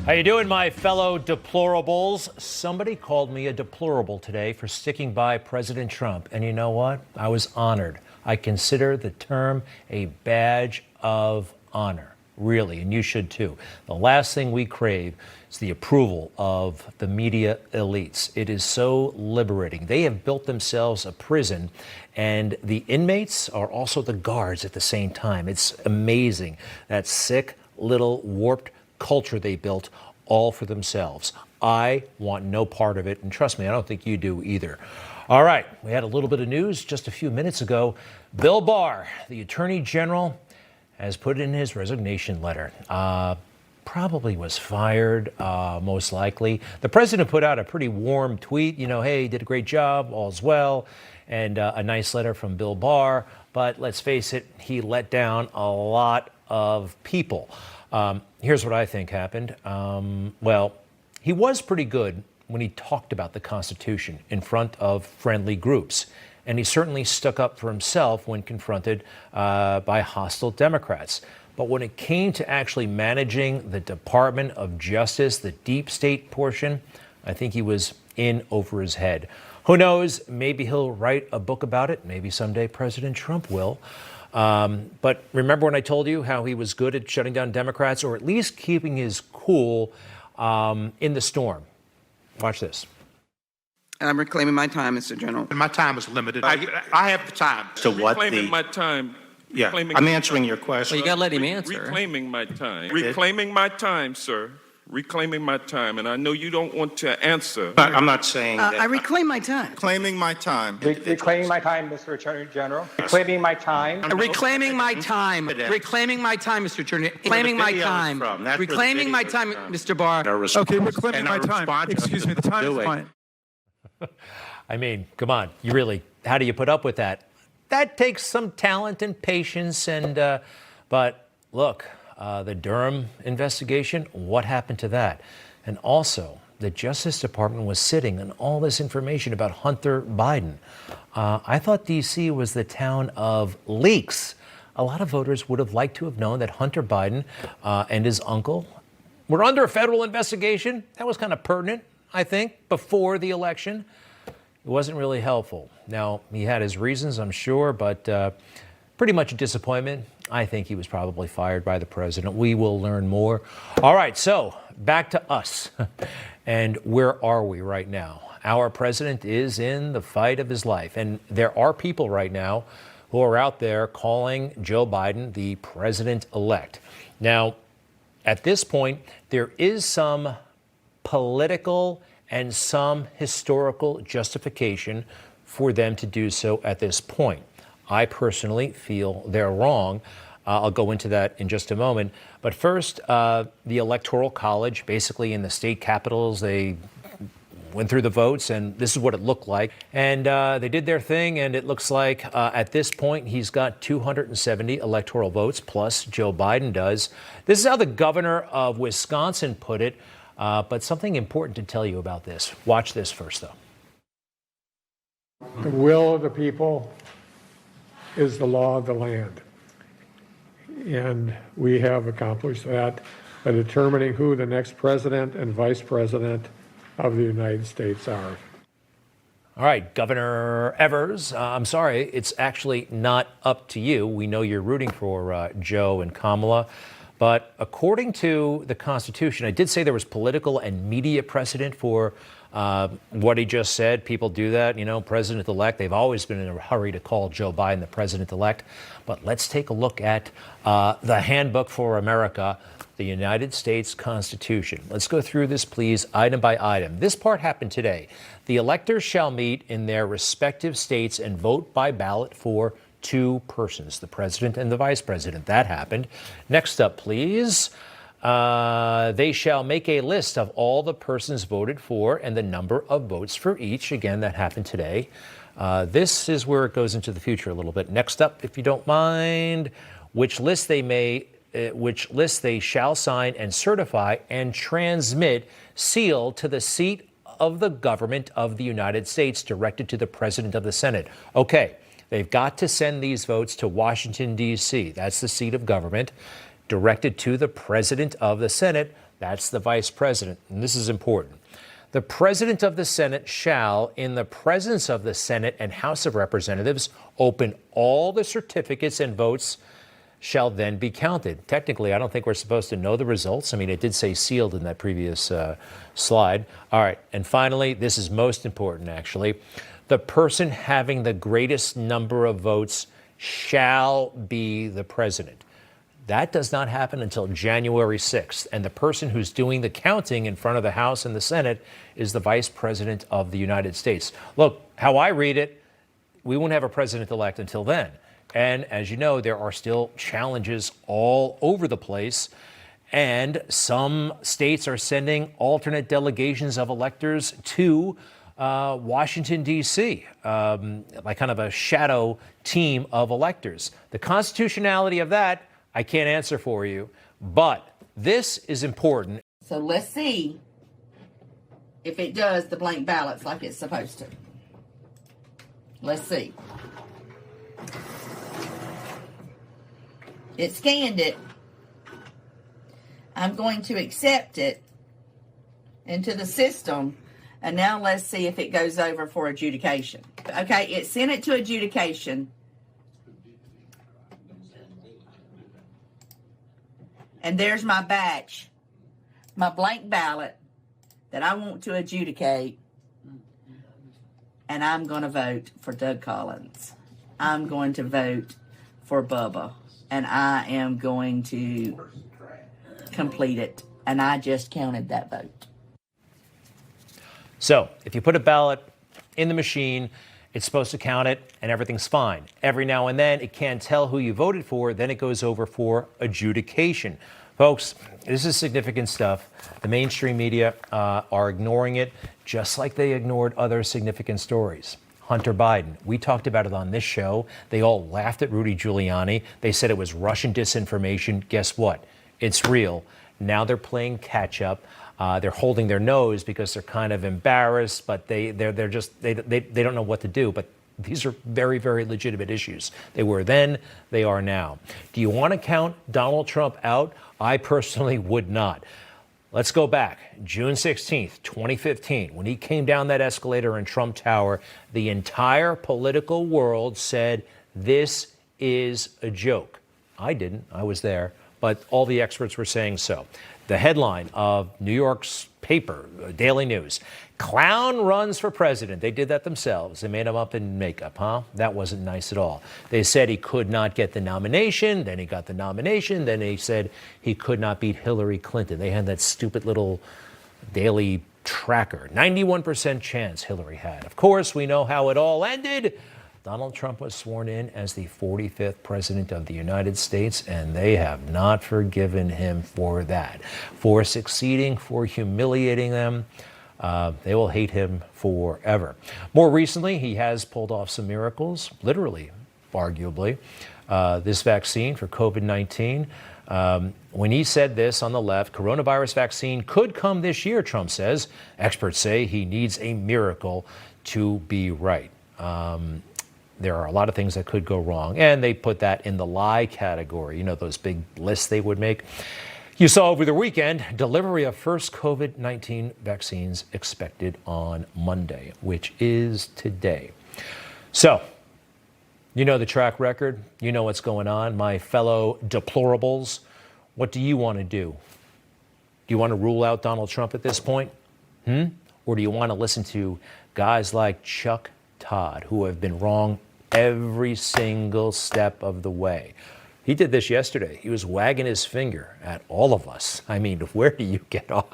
How you doing, my fellow deplorables? Somebody called me a deplorable today for sticking by President Trump. And you know what? I was honored. I consider the term a badge of honor, really, and you should too. The last thing we crave is the approval of the media elites. It is so liberating. They have built themselves a prison, and the inmates are also the guards at the same time. It's amazing, that sick, little, warped culture they built all for themselves. I want no part of it, and trust me, I don't think you do either. All right, we had a little bit of news just a few minutes ago. Bill Barr, the Attorney General, has put in his resignation letter. Probably was fired, most likely. The president put out a pretty warm tweet, you know, hey, did a great job, all's well, and a nice letter from Bill Barr. But let's face it, he let down a lot of people. Here's what I think happened. Well, he was pretty good when he talked about the Constitution in front of friendly groups. And he certainly stuck up for himself when confronted by hostile Democrats. But when it came to actually managing the Department of Justice, the deep state portion, I think he was in over his head. Who knows? Maybe he'll write a book about it. Maybe someday President Trump will. But remember when I told you how he was good at shutting down Democrats, or at least keeping his cool in the storm? Watch this. I'm reclaiming my time, Mr. General. My time is limited. I have the time. So what Reclaiming my time. Yeah, I'm answering your question. Well, you got to let him answer. Reclaiming my time. Reclaiming my time, sir. Reclaiming my time. And I know you don't want to answer. I'm not saying that. I reclaim my time. Reclaiming my time. Reclaiming my time, Mr. Attorney General. Reclaiming my time. Reclaiming my time. Reclaiming my time, Mr. Attorney. Reclaiming my time. Reclaiming my time, Mr. Barr. Okay, reclaiming my time. Excuse me, the time is fine. I mean, come on, how do you put up with that? That takes some talent and patience, and but look, the Durham investigation, what happened to that? And also, the Justice Department was sitting on all this information about Hunter Biden. I thought D.C. was the town of leaks. A lot of voters would have liked to have known that Hunter Biden and his uncle were under a federal investigation. That was kind of pertinent, I think, before the election. It wasn't really helpful. Now, he had his reasons, I'm sure, but pretty much a disappointment. I think he was probably fired by the president. We will learn more. All right, so back to us. And where are we right now? Our president is in the fight of his life. And there are people right now who are out there calling Joe Biden the president-elect. Now, at this point, there is some political and some historical justification for them to do so at this point. I personally feel they're wrong. I'll go into that in just a moment. But first, the Electoral College, basically in the state capitals, they went through the votes, and this is what it looked like. And they did their thing, and it looks like at this point, he's got 270 electoral votes, plus Joe Biden does. This is how the governor of Wisconsin put it. But something important to tell you about this. Watch this first, though. The will of the people is the law of the land. And we have accomplished that by determining who the next president and vice president of the United States are. All right, Governor Evers, I'm sorry, it's actually not up to you. We know you're rooting for Joe and Kamala. But according to the Constitution, I did say there was political and media precedent for what he just said. People do that, you know, president-elect. They've always been in a hurry to call Joe Biden the president-elect. But let's take a look at the Handbook for America, the United States Constitution. Let's go through this, please, item by item. This part happened today. The electors shall meet in their respective states and vote by ballot for two persons, the president and the vice president. That happened. Next up, please. They shall make a list of all the persons voted for and the number of votes for each. Again, that happened today. This is where it goes into the future a little bit. Next up, if you don't mind, which list they shall sign and certify and transmit sealed to the seat of the government of the United States directed to the president of the Senate. Okay. They've got to send these votes to Washington, D.C. That's the seat of government, directed to the president of the Senate. That's the vice president, and this is important. The president of the Senate shall, in the presence of the Senate and House of Representatives, open all the certificates and votes shall then be counted. Technically, I don't think we're supposed to know the results. I mean, it did say sealed in that previous slide. All right, and finally, this is most important, actually. The person having the greatest number of votes shall be the president. That does not happen until January 6th, and the person who's doing the counting in front of the House and the Senate is the Vice President of the United States. Look, how I read it, we won't have a president-elect until then. And as you know, there are still challenges all over the place, and some states are sending alternate delegations of electors to Washington, D.C., like kind of a shadow team of electors. The constitutionality of that, I can't answer for you, but this is important. So let's see if it does the blank ballots like it's supposed to. Let's see. It scanned it. I'm going to accept it into the system, and now let's see if it goes over for adjudication. Okay, it sent it to adjudication. And there's my batch, my blank ballot that I want to adjudicate. And I'm going to vote for Doug Collins. I'm going to vote for Bubba. And I am going to complete it. And I just counted that vote. So if you put a ballot in the machine, it's supposed to count it and everything's fine. Every now and then it can't tell who you voted for, then it goes over for adjudication. Folks, this is significant stuff. The mainstream media are ignoring it just like they ignored other significant stories. Hunter Biden, we talked about it on this show. They all laughed at Rudy Giuliani. They said it was Russian disinformation. Guess what? It's real. Now they're playing catch up. They're holding their nose because they're kind of embarrassed, but they don't know what to do. But these are very, very legitimate issues. They were then, they are now. Do you want to count Donald Trump out? I personally would not. Let's go back. June 16th, 2015, when he came down that escalator in Trump Tower, the entire political world said, this is a joke. I didn't. I was there. But all the experts were saying so. The headline of New York's paper, Daily News, clown runs for president. They did that themselves. They made him up in makeup, huh? That wasn't nice at all. They said he could not get the nomination. Then he got the nomination. Then they said he could not beat Hillary Clinton. They had that stupid little daily tracker. 91% chance Hillary had. Of course, we know how it all ended. Donald Trump was sworn in as the 45th president of the United States, and they have not forgiven him for that, for succeeding, for humiliating them. They will hate him forever. More recently, he has pulled off some miracles, literally, arguably. This vaccine for COVID-19. When he said this on the left, coronavirus vaccine could come this year, Trump says. Experts say he needs a miracle to be right. There are a lot of things that could go wrong, and they put that in the lie category, you know, those big lists they would make. You saw over the weekend, delivery of first COVID-19 vaccines expected on Monday, which is today. So, you know the track record, you know what's going on, my fellow deplorables. What do you want to do? Do you want to rule out Donald Trump at this point? Or do you want to listen to guys like Chuck Todd, who have been wrong every single step of the way? He did this yesterday. He was wagging his finger at all of us. I mean, where do you get off?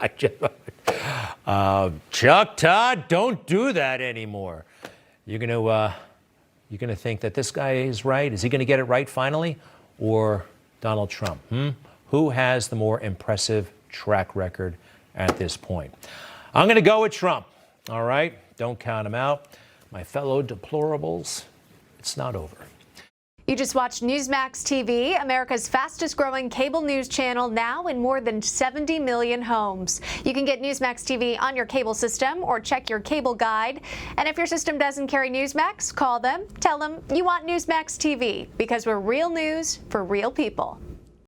Chuck Todd, don't do that anymore. You're gonna think that this guy is right. Is he gonna get it right finally, or Donald Trump? Who has the more impressive track record at this point? I'm gonna go with Trump. All right, don't count him out. My fellow deplorables, it's not over. You just watched Newsmax TV, America's fastest growing cable news channel, now in more than 70 million homes. You can get Newsmax TV on your cable system or check your cable guide. And if your system doesn't carry Newsmax, call them, tell them you want Newsmax TV, because we're real news for real people.